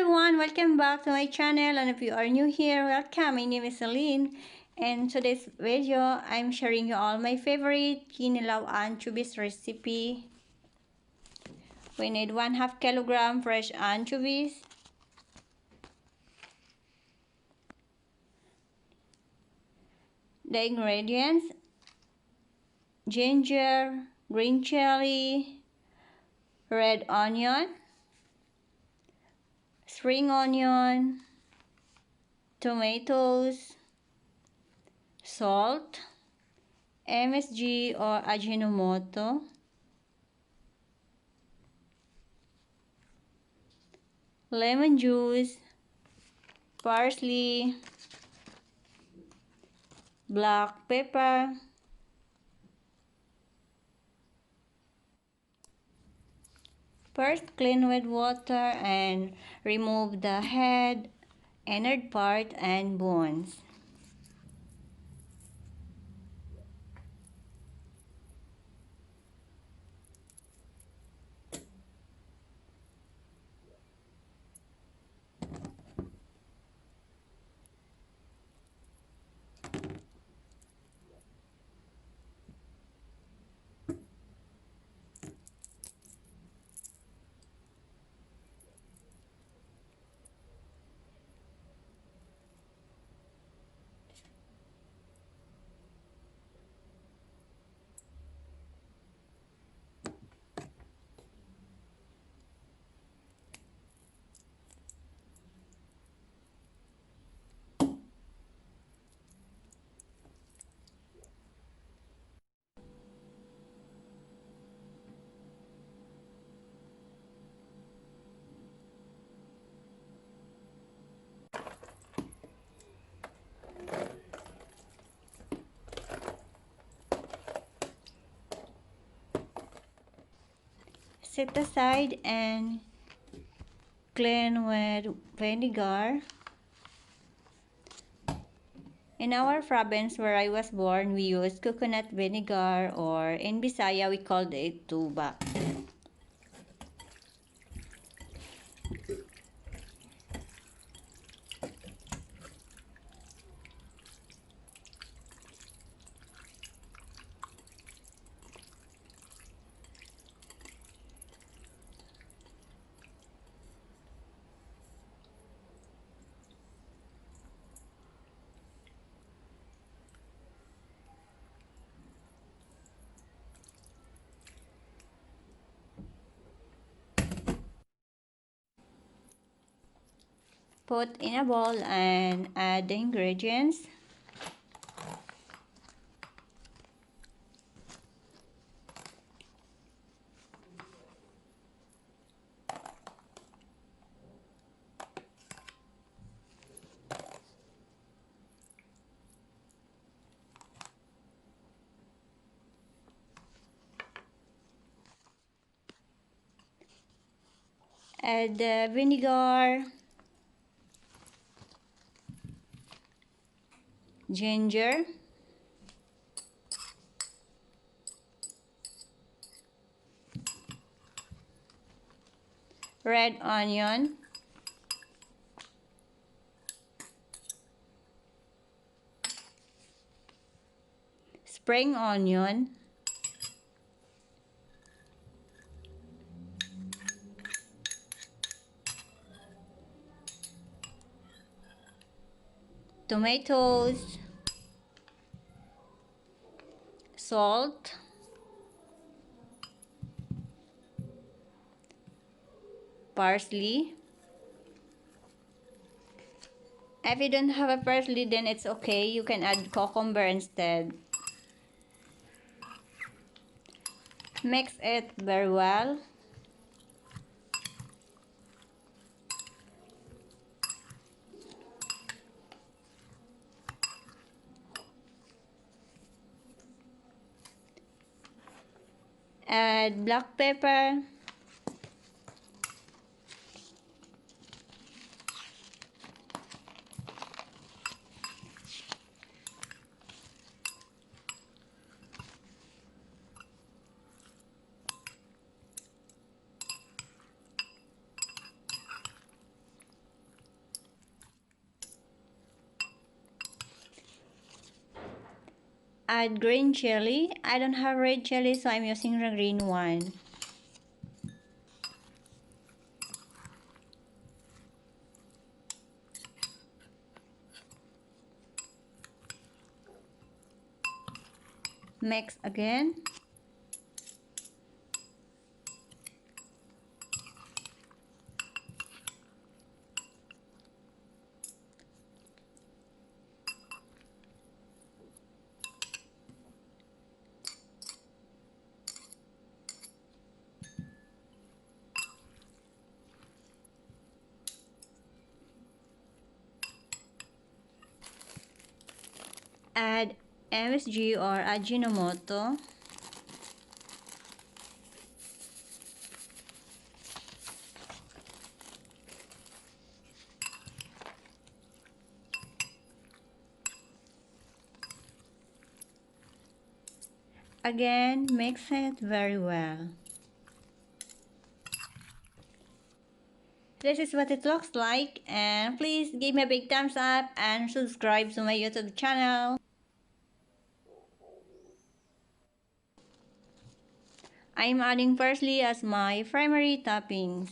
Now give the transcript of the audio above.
everyone, welcome back to my channel, and if you are new here, welcome. My name is Celine, and today's video I'm sharing you all my favorite Kinilaw anchovies recipe. We need 1/2 kilogram fresh anchovies, the ingredients: ginger, green chili, red onion, spring onion, tomatoes, salt, MSG or Ajinomoto, lemon juice, parsley, black pepper, first clean with water and remove the head, inner part, and bones. Set aside and clean with vinegar. In our province where I was born, we use coconut vinegar, or in Bisaya we called it tuba. Put in a bowl and add the ingredients. Add the vinegar, ginger, red onion, spring onion, tomatoes, salt, parsley. If you don't have a parsley, then it's okay. You can add cucumber instead. Mix it very well. Add black pepper, Add green chili. I don't have red chili, so I'm using the green one. Mix again. Add MSG or Ajinomoto. Again, mix it very well. This is what it looks like, and please give me a big thumbs up and subscribe to my YouTube channel. I'm adding parsley as my primary toppings.